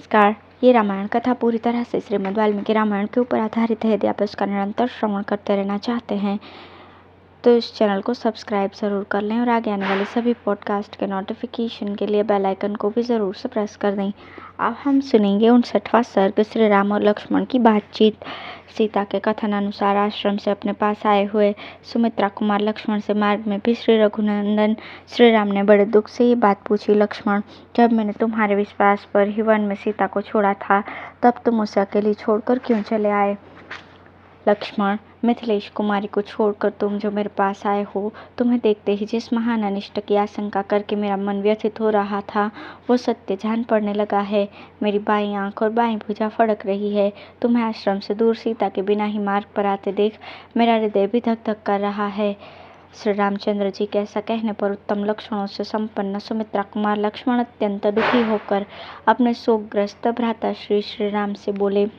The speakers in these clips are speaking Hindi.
नमस्कार। ये रामायण कथा पूरी तरह से श्रीमद् वाल्मीकि रामायण के ऊपर आधारित है। यदि आप इसका निरंतर श्रवण करते रहना चाहते हैं तो इस चैनल को सब्सक्राइब ज़रूर कर लें और आगे आने वाले सभी पॉडकास्ट के नोटिफिकेशन के लिए बेल आइकन को भी ज़रूर से प्रेस कर दें। अब हम सुनेंगे 59वां सर्ग, श्री राम और लक्ष्मण की बातचीत। सीता के कथन अनुसार आश्रम से अपने पास आए हुए सुमित्रा कुमार लक्ष्मण से मार्ग में भी श्री रघुनंदन श्री राम ने बड़े दुख से ये बात पूछी। लक्ष्मण, जब मैंने तुम्हारे विश्वास पर ही वन में सीता को छोड़ा था, तब तुम उसे अकेली छोड़कर क्यों चले आए? लक्ष्मण, मिथिलेश कुमारी को छोड़कर तुम जो मेरे पास आए हो, तुम्हें देखते ही जिस महान अनिष्ट की आशंका करके मेरा मन व्यथित हो रहा था, वो सत्य जान पड़ने लगा है। मेरी बाईं आंख और बाईं भुजा फड़क रही है। तुम्हें आश्रम से दूर सीता के बिना ही मार्ग पर आते देख मेरा हृदय भी धक धक कर रहा है। श्री रामचंद्र जी के ऐसा कहने पर उत्तम लक्षणों से संपन्न सुमित्रा कुमार लक्ष्मण अत्यंत दुखी होकर अपने शोकग्रस्त भ्राता श्री राम से बोले,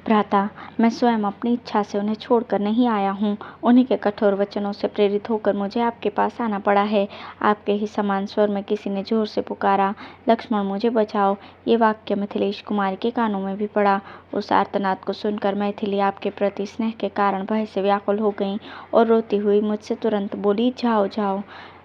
भ्राता, मैं स्वयं अपनी इच्छा से उन्हें छोड़कर नहीं आया हूँ। उन्हीं के कठोर वचनों से प्रेरित होकर मुझे आपके पास आना पड़ा है। आपके ही समान स्वर में किसी ने जोर से पुकारा, लक्ष्मण मुझे बचाओ। ये वाक्य मिथिलेश कुमारी के कानों में भी पड़ा। उस आर्तनाद को सुनकर मैथिली आपके प्रति स्नेह के कारण भय से व्याकुल हो गई और रोती हुई मुझसे तुरंत बोली, जाओ जाओ।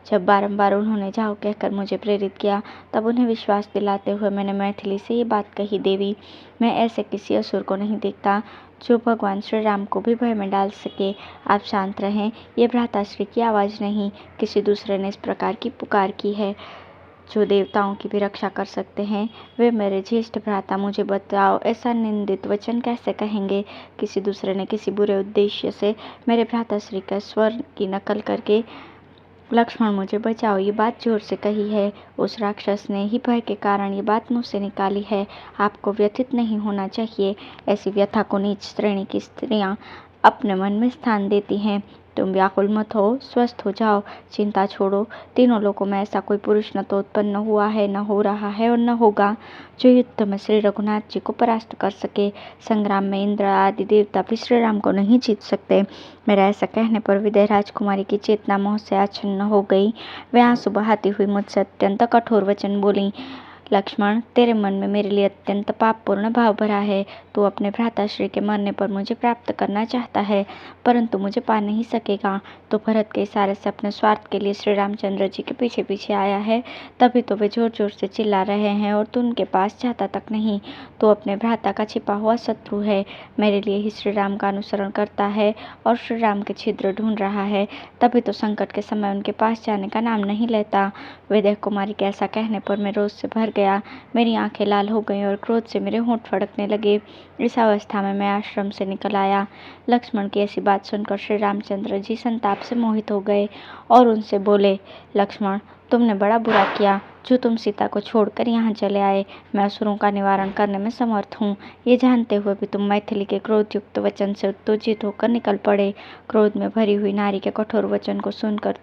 जब बारंबार उन्होंने जाओ कहकर मुझे प्रेरित किया, तब उन्हें विश्वास दिलाते हुए मैंने मैथिली से ये बात कही, देवी, मैं ऐसे किसी असुर को नहीं देखता जो भगवान श्री राम को भी भय में डाल सके। आप शांत रहें। ये भ्राताश्री की आवाज़ नहीं, किसी दूसरे ने इस प्रकार की पुकार की है। जो देवताओं की भी रक्षा कर सकते हैं, वे मेरे ज्येष्ठ भ्राता मुझे बताओ ऐसा निंदित वचन कैसे कहेंगे? किसी दूसरे ने किसी बुरे उद्देश्य से मेरे भ्राताश्री का स्वर की नकल करके लक्ष्मण मुझे बचाओ ये बात जोर से कही है। उस राक्षस ने ही भय के कारण ये बात मुझसे निकाली है। आपको व्यथित नहीं होना चाहिए। ऐसी व्यथा को नीच श्रेणी की स्त्रियां अपने मन में स्थान देती हैं। तुम व्याकुल मत हो, स्वस्थ हो जाओ, चिंता छोड़ो। तीनों लोकों में ऐसा कोई पुरुष न तो उत्पन्न हुआ है, न हो रहा है और न होगा, जो युद्ध में श्री रघुनाथ जी को परास्त कर सके। संग्राम में इंद्र आदि देवता भी श्री राम को नहीं जीत सकते। मेरा ऐसा कहने पर विदय राजकुमारी की चेतना मोह से आच्छन्न हो गई। वे आंसू बहाती हुई मुझसे अत्यंत कठोर वचन बोली, लक्ष्मण, तेरे मन में मेरे लिए अत्यंत पापपूर्ण भाव भरा है। तू अपने भ्राताश्री के मरने पर मुझे प्राप्त करना चाहता है, परंतु मुझे पा नहीं सकेगा। तो भरत के इशारे से अपने स्वार्थ के लिए श्री रामचंद्र जी के पीछे पीछे आया है, तभी तो वे जोर जोर से चिल्ला रहे हैं और तू उनके पास जाता तक नहीं। तो अपने भ्राता का छिपा हुआ शत्रु है, मेरे लिए ही श्री राम का अनुसरण करता है और श्री राम के छिद्र ढूंढ रहा है, तभी तो संकट के समय उनके पास जाने का नाम नहीं लेता। विदेह कुमारी के ऐसा कहने पर मैं रोष से भर गया। मेरी आंखें लाल हो गईं और क्रोध से मेरे होंठ फड़कने लगे। इस अवस्था में मैं आश्रम से निकल आया। लक्ष्मण की ऐसी बात सुनकर श्री रामचंद्र जी संताप से मोहित हो गए और उनसे बोले, लक्ष्मण, तुमने बड़ा बुरा किया जो तुम सीता को छोड़कर यहाँ चले आए। मैं असुरों का निवारण करने में समर्थ हूँ, ये जानते हुए भी तुम मैथिली के क्रोधयुक्त वचन से उत्तेजित होकर निकल पड़े। क्रोध में भरी हुई नारी के कठोर वचन को सुनकर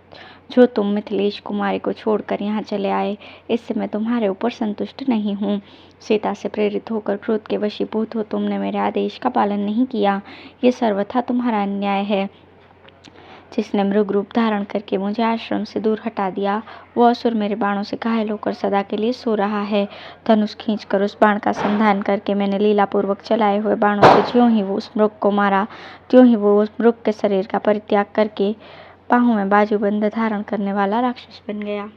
जो तुम मिथिलेश कुमारी को छोड़कर यहाँ चले आए, इससे मैं तुम्हारे ऊपर संतुष्ट नहीं हूँ। सीता से प्रेरित होकर क्रोध के वशीभूत हो तुमने मेरे आदेश का पालन नहीं किया। ये सर्वथा तुम्हारा अन्याय है। जिसने मृग रूप धारण करके मुझे आश्रम से दूर हटा दिया, वो असुर मेरे बाणों से घायल होकर सदा के लिए सो रहा है। धनुष खींचकर उस बाण का संधान करके मैंने लीलापूर्वक चलाए हुए बाणों से ज्यों ही वो उस मृग को मारा, त्यों ही वो उस मृग के शरीर का परित्याग करके बाहों में बाजूबंद धारण करने वाला राक्षस बन गया।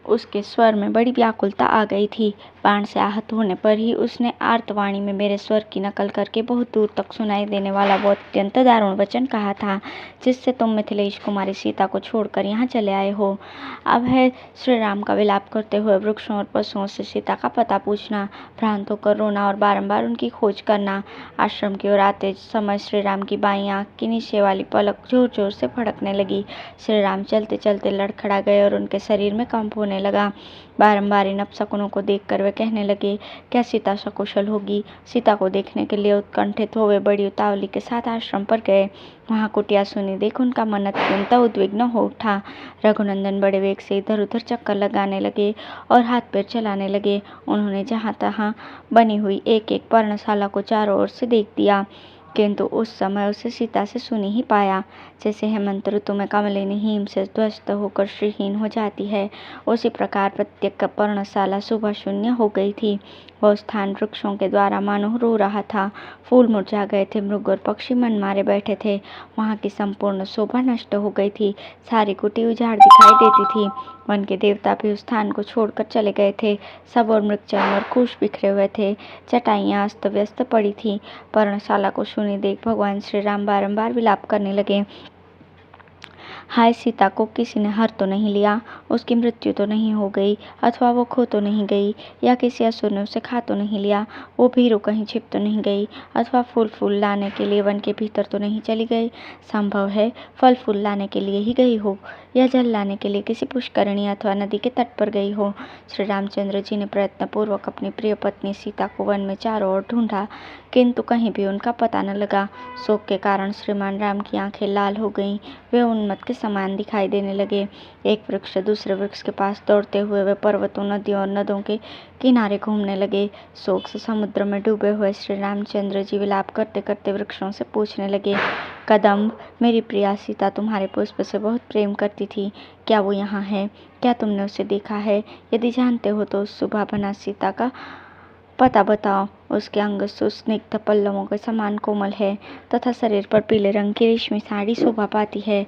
उसके स्वर में बड़ी व्याकुलता आ गई थी। बाण से आहत होने पर ही उसने आर्तवाणी में मेरे स्वर की नकल करके बहुत दूर तक सुनाई देने वाला वो अत्यंत दारुण वचन कहा था, जिससे तुम मिथिलेश कुमारी सीता को छोड़कर यहाँ चले आए हो। अब है श्री राम का विलाप करते हुए वृक्षों और पशुओं से सीता का पता पूछना, भ्रांत होकर रोना और बारंबार उनकी खोज करना। आश्रम की ओर आते समय श्री राम की बाईं आंख की नीचे वाली पलक जोर जोर से फड़कने लगी। श्री राम चलते चलते लड़खड़ा गए और उनके शरीर में कंप होने लगा। बारंबार इन अपशकुनों को देखकर वे कहने लगे, क्या सीता सकुशल होगी? सीता को देखने के लिए उत्कंठित हो वे बड़ी उतावली के साथ आश्रम पर गए। वहाँ कुटिया सुनी देख उनका मन अत्यंत उद्विग्न हो उठा। रघुनंदन बड़े वेग से इधर उधर चक्कर लगाने लगे और हाथ पैर चलाने लगे। उन्होंने जहाँ तहाँ बनी हुई एक एक पर्णशाला को चारों ओर से देख दिया। किंतु उस समय उसे सीता से सुनी ही पाया। जैसे हेमंत ऋतु में कमलिनी हिम से ध्वस्त होकर श्रीहीन हो जाती है, उसी प्रकार प्रत्येक पर्णशाला सुबह शून्य हो गई थी। वह स्थान वृक्षों के द्वारा मानो रो रहा था। फूल मुरझा गए थे, मृग और पक्षी मन मारे बैठे थे। वहाँ की संपूर्ण शोभा नष्ट हो गई थी। सारी कुटी उजाड़ दिखाई देती थी। वन के देवता भी उस स्थान को छोड़कर चले गए थे। सब और मृगचर्म और कुश बिखरे हुए थे। चटाइयाँ अस्त व्यस्त पड़ी थी। पर्णशाला को शून्य देख भगवान श्री राम बारंबार विलाप करने लगे। हाय, सीता को किसी ने हर तो नहीं लिया, उसकी मृत्यु तो नहीं हो गई, अथवा वो खो तो नहीं गई, या किसी असुर ने उसे खा तो नहीं लिया, वो भीरू कहीं छिप तो नहीं गई, अथवा फूल फूल लाने के लिए वन के भीतर तो नहीं चली गई। संभव है फल फूल लाने के लिए ही गई हो, या जल लाने के लिए किसी पुष्करणी अथवा नदी के तट पर गई हो। श्री रामचंद्र जी ने प्रयत्नपूर्वक अपनी प्रिय पत्नी सीता को वन में चारों ओर ढूंढा, किंतु कहीं भी उनका पता न लगा। शोक के कारण श्रीमान राम की आंखें लाल हो गईं। वे उन्मत्त के समान दिखाई देने लगे। एक वृक्ष दूसरे वृक्ष के पास दौड़ते हुए वे पर्वतों, नदियों और नदों के किनारे घूमने लगे। शोक से समुद्र में डूबे हुए श्री रामचंद्र जी विलाप करते करते वृक्षों से पूछने लगे, कदम्ब, मेरी प्रिया सीता तुम्हारे पुष्प से बहुत प्रेम करती थी। क्या वो यहाँ है? क्या तुमने उसे देखा है? यदि जानते हो तो उस सुभावना सीता का पता बताओ। उसके अंग सुस्निग्ध पल्लवों के समान कोमल है तथा शरीर पर पीले रंग की रेशमी साड़ी शोभा पाती है।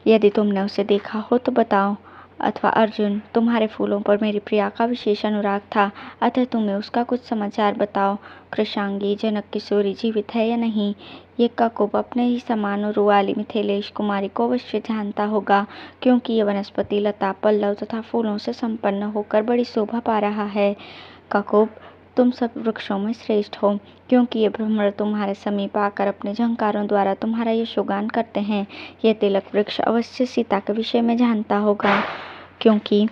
यदि तुमने उसे देखा हो तो बताओ। अथवा अर्जुन, तुम्हारे फूलों पर मेरी प्रिया का विशेष अनुराग था, अतः तुम्हें उसका कुछ समाचार बताओ। कृशांगी जनक किशोरी जीवित है या नहीं? ये ककुब अपने ही समान और वाली मिथिलेश कुमारी को अवश्य जानता होगा, क्योंकि ये वनस्पति लता, पल्लव तथा फूलों से संपन्न होकर बड़ी शोभा पा रहा है। ककुब, तुम सब वृक्षों में श्रेष्ठ हो, क्योंकि ये भ्रमर तुम्हारे समीप आकर अपने झंकारों द्वारा तुम्हारा यशोगान करते हैं। यह तिलक वृक्ष अवश्य सीता के विषय में जानता होगा, क्योंकि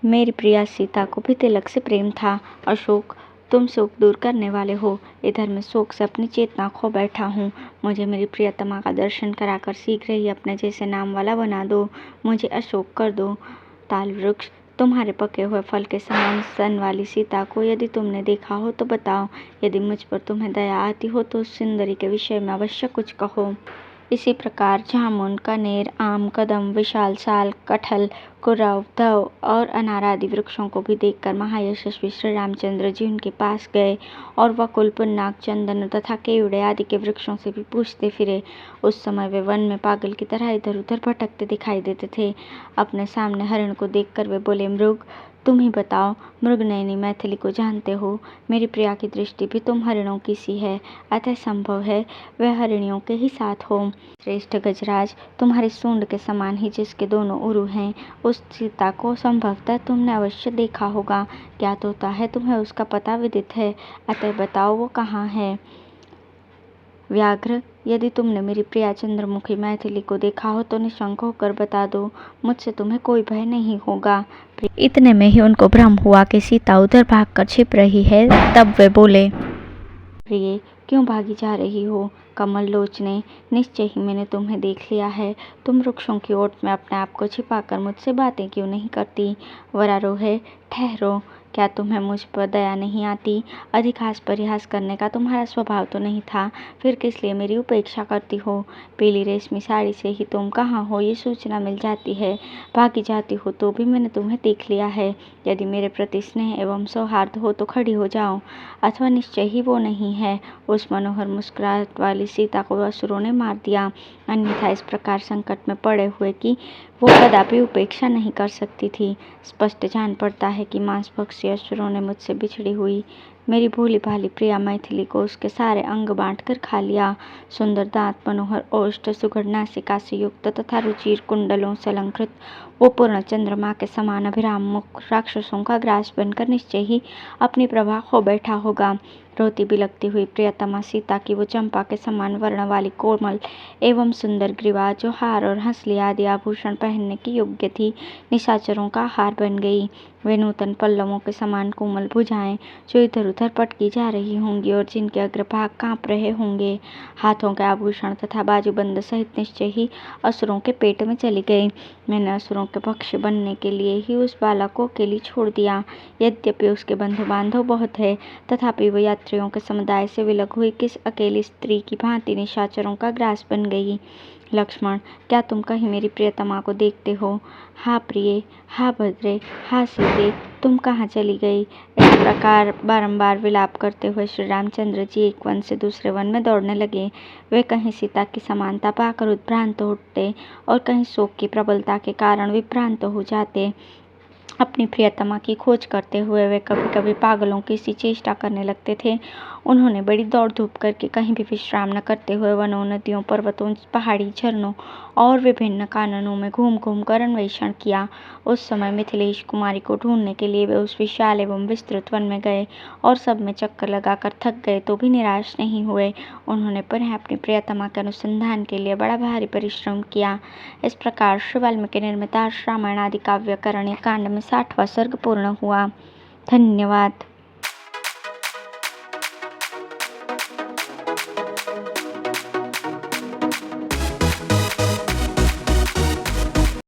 मेरी प्रिया सीता को भी तिलक से प्रेम था। अशोक, तुम शोक दूर करने वाले हो। इधर मैं शोक से अपनी चेतना खो बैठा हूँ। मुझे मेरी प्रियतमा का दर्शन कराकर शीघ्र ही अपने जैसे नाम वाला बना दो। मुझे अशोक कर दो। ताल वृक्ष, तुम्हारे पके हुए फल के समान सन वाली सीता को यदि तुमने देखा हो तो बताओ। यदि मुझ पर तुम्हें दया आती हो तो उस सुंदरी के विषय में अवश्य कुछ कहो। इसी प्रकार जामुन, कनेर, आम, कदम, विशाल साल, कटहल, कुरव, धव और अनार आदि वृक्षों को भी देखकर महायशस्वी श्री रामचंद्र जी उनके पास गए और वकुल, पुन्नाक, चंदन तथा केवड़े आदि के वृक्षों से भी पूछते फिरे। उस समय वे वन में पागल की तरह इधर उधर भटकते दिखाई देते थे। अपने सामने हरिण को देखकर वे बोले, मृग, तुम ही बताओ। मृगनयनी मैथिली को जानते हो। मेरी प्रिया की दृष्टि भी तुम हरिणों की सी है, अतः संभव है वह हरिणियों के ही साथ हो। श्रेष्ठ गजराज, तुम्हारी सूंड के समान ही जिसके दोनों उरु हैं, उस सीता को संभवतः तुमने अवश्य देखा होगा। ज्ञात होता है तुम्हें उसका पता विदित है, अतः बताओ वो कहाँ है। व्याघ्र, यदि तुमने मेरी प्रिया चंद्रमुखी मैथिली को देखा हो तो निशंक होकर बता दो। मुझसे तुम्हें कोई भय नहीं होगा। इतने में ही उनको भ्रम हुआ कि सीता उधर भागकर छिप रही है। तब वे बोले, प्रिय, क्यों भागी जा रही हो? कमल लोचने, निश्चय ही मैंने तुम्हें देख लिया है। तुम वृक्षों की ओट में अपने आप को छिपाकर मुझसे बातें क्यों नहीं करती? वरारोहे, ठहरो। क्या तुम्हें मुझ पर दया नहीं आती? अधिक हास परिहास करने का तुम्हारा स्वभाव तो नहीं था, फिर किस लिए मेरी उपेक्षा करती हो? पीली रेशमी साड़ी से ही तुम कहाँ हो ये सूचना मिल जाती है। भागी जाती हो तो भी मैंने तुम्हें देख लिया है। यदि मेरे प्रति स्नेह एवं सौहार्द हो तो खड़ी हो जाओ, अथवा निश्चय ही वो नहीं है। उस मनोहर मुस्कुराहट वाली सीता को असुरों ने मार दिया, अन्यथा इस प्रकार संकट में पड़े हुए कि वो कदापि उपेक्षा नहीं कर सकती थी। स्पष्ट जान पड़ता है कि मांसभक्षी असुरों ने मुझसे बिछड़ी हुई मेरी भोली भाली प्रिया मैथिली को उसके सारे अंग बांट कर खा लिया। सुंदर दांत, मनोहर ओष्ठ, सुगढ़ नासिका से युक्त तथा रुचिर कुंडलों से अलंकृत वो पूर्ण चंद्रमा के समान अभिराम मुख राक्षसों का ग्रास बनकर निश्चय ही अपनी प्रभा खो बैठा होगा। रोती बिलकती हुई प्रियतमा सीता की वो चंपा के समान वर्ण वाली कोमल एवं सुंदर ग्रीवा, जो हार और हंसली आदि आभूषण पहनने की योग्य थी, निशाचरों का हार बन गई। वे नूतन पल्लवों के समान कोमल भुजाएं, जो इधर उधर पटकी जा रही होंगी और जिनके अग्रभाग कांप रहे होंगे, हाथों के आभूषण तथा बाजूबंद सहित निश्चय ही असुरों के पेट में चली गई। मैंने असुरों के भक्ष्य बनने के लिए ही उस बालक को अकेली छोड़ दिया। यद्यपि उसके बंधु बांधव बहुत है, तथापि वह स्त्रियों के समुदाय से विलग हुई किस अकेली स्त्री की भांति निशाचरों का ग्रास बन गई। लक्ष्मण, क्या तुम कहीं मेरी प्रियतमा को देखते हो? हा प्रिये, हा भद्रे, हा सीते, तुम कहाँ चली गई? इस प्रकार बारंबार विलाप करते हुए श्री रामचंद्र जी एक वन से दूसरे वन में दौड़ने लगे। वे कहीं सीता की समानता पाकर उद्भ्रांत हो उठते और कहीं शोक की प्रबलता के कारण विभ्रांत हो जाते। अपनी प्रियतमा की खोज करते हुए वे कभी कभी पागलों की सी चेष्टा करने लगते थे। उन्होंने बड़ी दौड़ धूप करके कहीं भी विश्राम न करते हुए वनों, नदियों, पर्वतों, पहाड़ी, झरनों और विभिन्न काननों में घूम घूम कर अन्वेषण किया। उस समय मिथिलेश कुमारी को ढूंढने के लिए वे उस विशाल एवं विस्तृत वन में गए और सब में चक्कर लगाकर थक गए तो भी निराश नहीं हुए। उन्होंने पुनः अपनी प्रियतमा के अनुसंधान के लिए बड़ा भारी परिश्रम किया। इस प्रकार श्री वाल्मीकि निर्मित रामायण आदि काव्य करण्य कांड में 60वां सर्ग पूर्ण हुआ। धन्यवाद।